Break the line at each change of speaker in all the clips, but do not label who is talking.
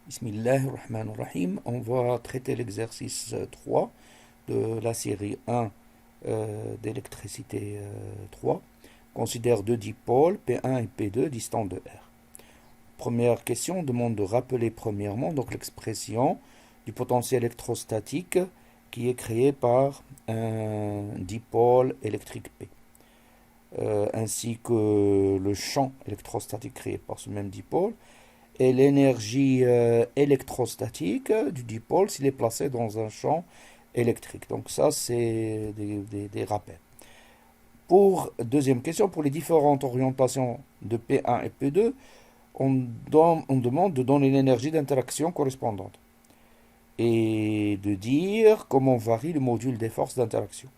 Bismillahirrahmanirrahim. On va traiter l'exercice 3 de la série 1 d'électricité 3. Considère deux dipôles, P1 et P2, distants de R. Première question, on demande de rappeler premièrement donc l'expression du potentiel électrostatique qui est créé par un dipôle électrique P, ainsi que le champ électrostatique créé par ce même dipôle et l'énergie électrostatique du dipôle s'il est placé dans un champ électrique. Donc ça, c'est des rappels. Pour deuxième question, pour les différentes orientations de P1 et P2, on demande de donner l'énergie d'interaction correspondante et de dire comment varie le module des forces d'interaction.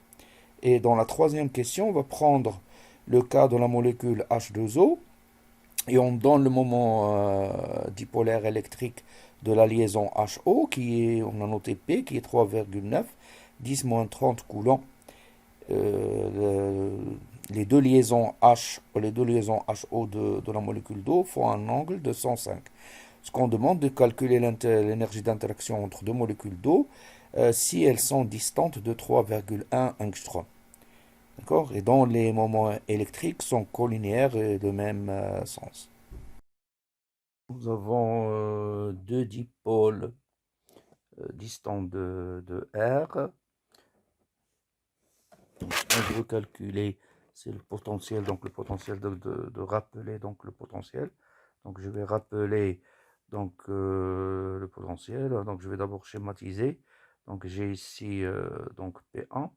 Et dans la troisième question, on va prendre le cas de la molécule H2O et on donne le moment dipolaire électrique de la liaison HO, qui est, on a noté P, qui est 3,9, 10-30 coulombs. Les deux liaisons HO de la molécule d'eau font un angle de 105. Ce qu'on demande de calculer l'énergie d'interaction entre deux molécules d'eau si elles sont distantes de 3,1 angstrom. D'accord? Et dont les moments électriques sont collinéaires et de même sens. Nous avons deux dipôles distants de R. Donc, on veut calculer, c'est le potentiel, donc le potentiel de rappeler donc le potentiel. Donc je vais rappeler donc le potentiel. Donc je vais d'abord schématiser. Donc j'ai ici donc P1,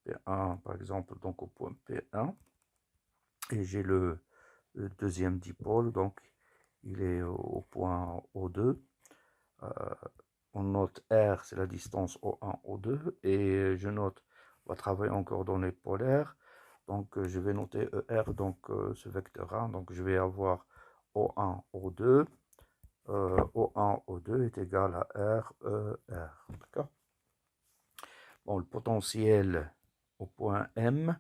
P1 par exemple donc au point P1, et j'ai le deuxième dipôle, donc il est au point O2. On note R, c'est la distance O1, O2, et je note, on va travailler en coordonnées polaires, donc je vais noter ER, donc ce vecteur 1, donc je vais avoir O1, O2, O1, O2 est égal à R, E, R, d'accord? Bon, le potentiel au point M,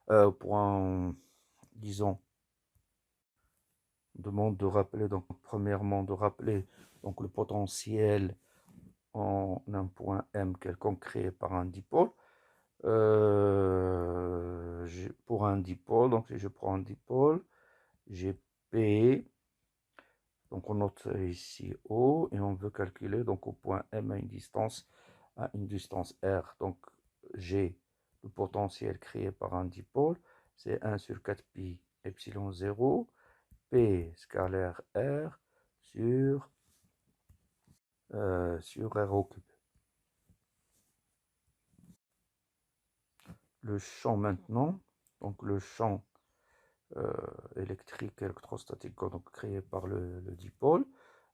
au point, disons, on demande de rappeler, donc premièrement de rappeler donc le potentiel en un point M quelconque créé par un dipôle. Pour un dipôle, donc si je prends un dipôle, j'ai P, donc on note ici O, et on veut calculer donc au point M à une distance R. Donc j'ai le potentiel créé par un dipôle, c'est 1 sur 4 pi epsilon 0, P scalaire R sur R au cube. Le champ maintenant, donc le champ électrique électrostatique donc créé par le dipôle.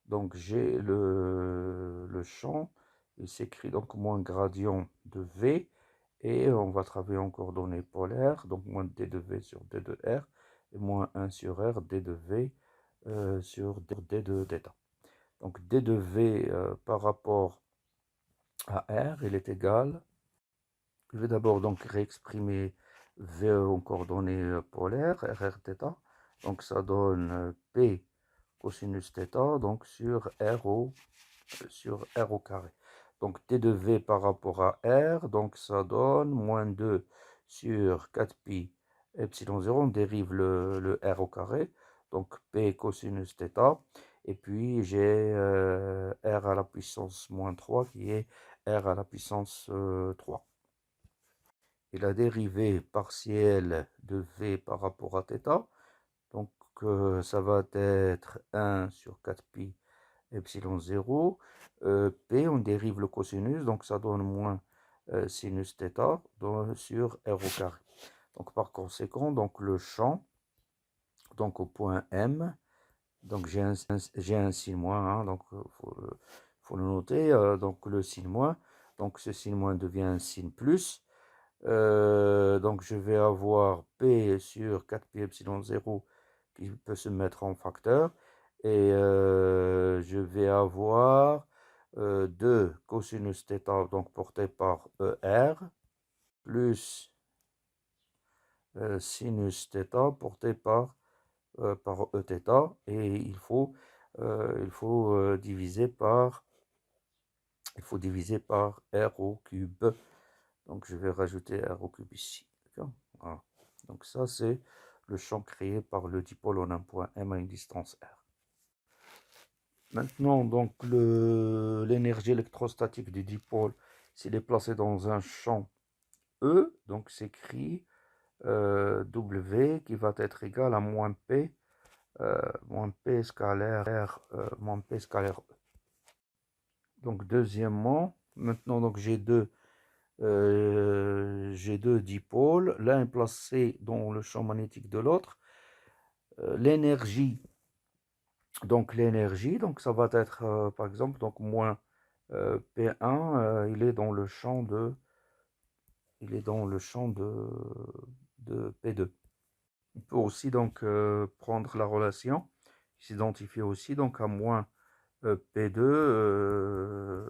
Donc j'ai le champ, il s'écrit donc moins gradient de V, et on va travailler en coordonnées polaires, donc moins d de V sur d de R, et moins 1 sur R, d de V sur d de θ. Donc d de V par rapport à R, il est égal, je vais d'abord donc réexprimer V en coordonnées polaires, RR θ. Donc ça donne P cosinus θ, donc sur R au carré. Donc d de V par rapport à R, donc ça donne moins 2 sur 4 pi epsilon 0, on dérive le R au carré, donc P cosinus θ, et puis j'ai R à la puissance moins 3 qui est R à la puissance 3. Et la dérivée partielle de V par rapport à θ, donc ça va être 1 sur 4 pi epsilon 0. P, on dérive le cosinus, donc ça donne moins sinus θ sur R au carré. Donc par conséquent, donc le champ, donc au point M, donc j'ai un signe moins, hein, donc faut le noter, donc le signe moins, donc ce signe moins devient un signe plus. Donc je vais avoir P sur 4 pi epsilon 0 qui peut se mettre en facteur, et je vais avoir 2 cosinus θ donc porté par ER plus sinus θ porté par Eθ, et il faut faut diviser par r au cube. Donc je vais rajouter r au cube ici. D'accord? Voilà. Donc ça c'est le champ créé par le dipôle en un point M à une distance r. Maintenant, donc l'énergie électrostatique du dipôle, s'il est placé dans un champ E, donc s'écrit W qui va être égal à moins P scalaire R, moins P scalaire E. Donc deuxièmement, maintenant donc j'ai deux dipôles, l'un est placé dans le champ magnétique de l'autre. L'énergie, donc ça va être par exemple donc moins P1, il est dans le champ de P2. On peut aussi donc prendre la relation qui s'identifie aussi donc à moins P2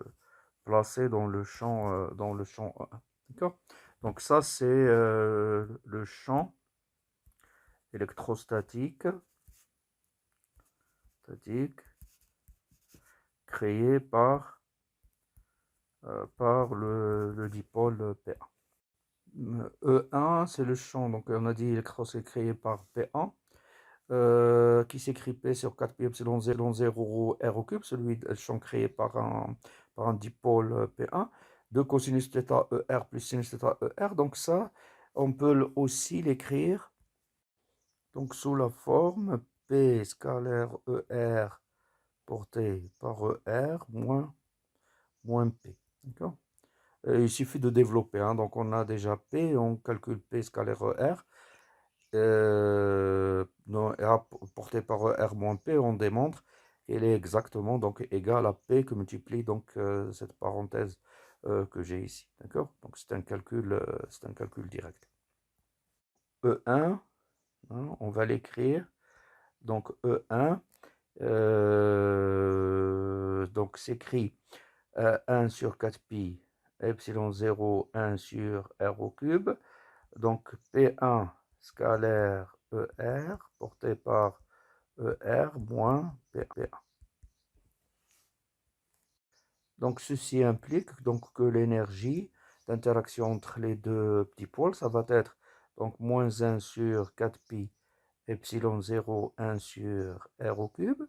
placé dans le champ E1. D'accord? Donc ça c'est le champ électrostatique créé par le dipôle P1. E1 c'est le champ, donc on a dit électrostatique créé par P1. Qui s'écrit P sur 4 pi epsilon 0 r au cube, celui le champ créé par un dipôle P1, de cosinus θ ER plus sinus θ ER. Donc ça, on peut aussi l'écrire donc sous la forme P scalaire ER porté par ER moins P. D'accord? Il suffit de développer, hein. Donc on a déjà P, on calcule P scalaire ER. Porté par R moins P, on démontre qu'elle est exactement donc égale à P que multiplie donc cette parenthèse que j'ai ici. D'accord? Donc c'est un calcul direct. E1, hein, on va l'écrire. Donc E1, donc s'écrit 1 sur 4 pi epsilon 0, 1 sur R au cube. Donc P1 scalaire ER porté par ER moins P1. Donc ceci implique donc que l'énergie d'interaction entre les deux petits pôles, ça va être donc moins 1 sur 4 pi epsilon 0, 1 sur R au cube.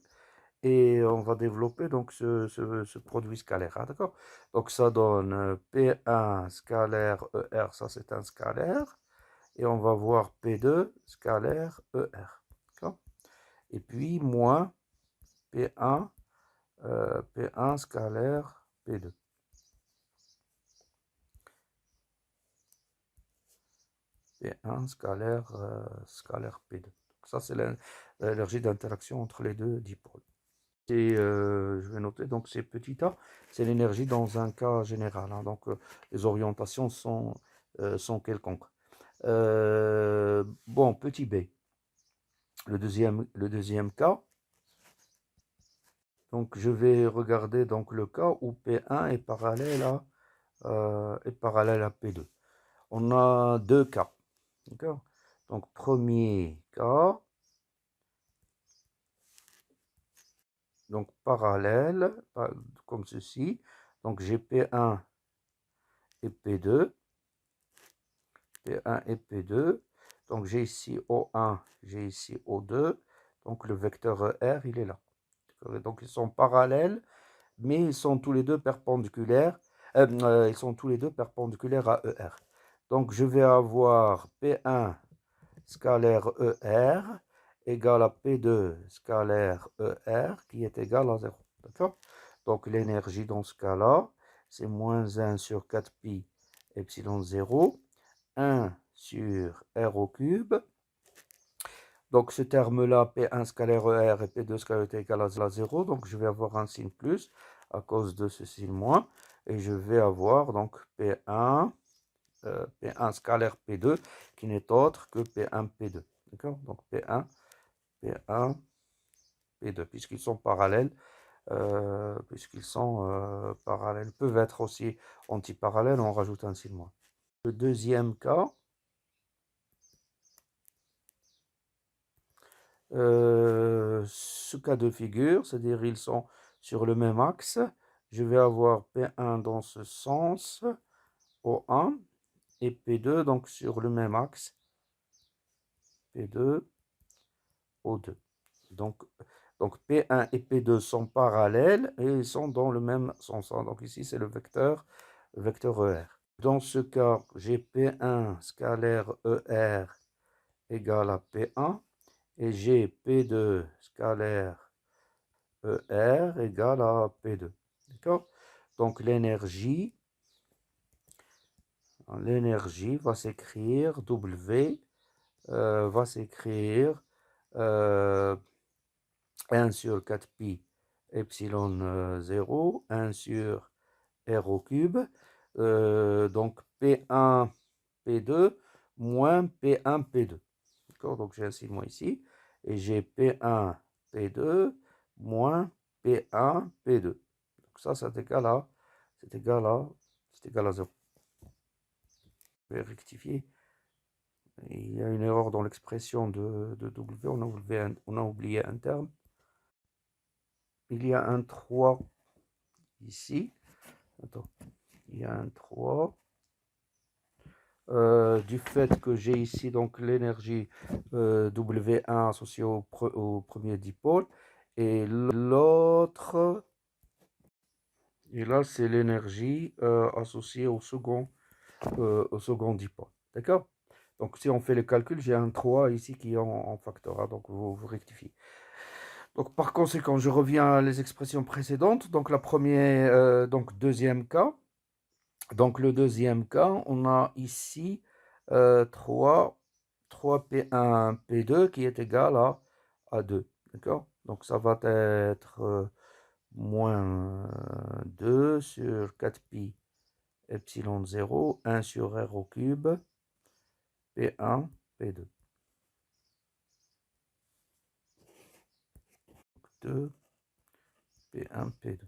Et on va développer donc ce produit scalaire. Hein, d'accord? Donc ça donne P1 scalaire ER, ça c'est un scalaire. Et on va voir P2 scalaire ER. Et puis moins P1, P1 scalaire P2. P1 scalaire P2. Donc ça, c'est l'énergie d'interaction entre les deux dipôles. Et je vais noter, donc c'est petit a, c'est l'énergie dans un cas général. Hein, donc les orientations sont quelconques. Bon, petit b. Le deuxième cas. Donc je vais regarder donc le cas où P1 est parallèle à P2. On a deux cas. D'accord? Donc premier cas, donc parallèle, comme ceci. Donc j'ai P1 et P2. P1 et P2. Donc j'ai ici O1, j'ai ici O2. Donc le vecteur R, il est là. Donc ils sont parallèles, mais ils sont tous les deux perpendiculaires. Ils sont tous les deux perpendiculaires à ER. Donc je vais avoir P1 scalaire ER égale à P2 scalaire ER qui est égal à 0. D'accord? Donc l'énergie dans ce cas-là, c'est moins 1 sur 4 pi epsilon 0, 1 sur R au cube. Donc ce terme-là, P1 scalaire ER et P2 scalaire est égal à 0. Donc je vais avoir un signe plus à cause de ce signe moins. Et je vais avoir donc P1 scalaire P2 qui n'est autre que P1 P2. D'accord? Donc P1 P2, puisqu'ils sont parallèles. Peuvent être aussi antiparallèles, on rajoute un signe moins. Le deuxième cas, ce cas de figure, c'est-à-dire ils sont sur le même axe. Je vais avoir P1 dans ce sens, O1, et P2 donc sur le même axe, P2, O2. Donc, donc P1 et P2 sont parallèles et ils sont dans le même sens. Donc ici, c'est le vecteur ER. Dans ce cas, j'ai P1 scalaire ER égale à P1 et j'ai P2 scalaire ER égale à P2. D'accord? Donc l'énergie va s'écrire W, va s'écrire 1 sur 4 pi epsilon 0, 1 sur R au cube, donc P1, P2, moins P1, P2. D'accord? Donc j'ai un signe moins ici, et j'ai P1, P2, moins P1, P2. Donc ça, c'est égal à, c'est égal à, c'est égal à 0. Je vais rectifier. Il y a une erreur dans l'expression de W, on a oublié un terme. Il y a un 3 ici. Attends, il y a un 3. Du fait que j'ai ici donc l'énergie W1 associée au premier dipôle et l'autre, et là c'est l'énergie associée au second dipôle. D'accord? Donc si on fait le calcul, j'ai un 3 ici qui est en facteur A, donc vous rectifiez. Donc par conséquent, je reviens à les expressions précédentes. Donc la première, donc deuxième cas. Donc le deuxième cas, on a ici 3 P1 P2 qui est égal à 2. D'accord? Donc ça va être moins 2 sur 4 pi epsilon 0, 1 sur R au cube, P1, P2. 2, P1, P2.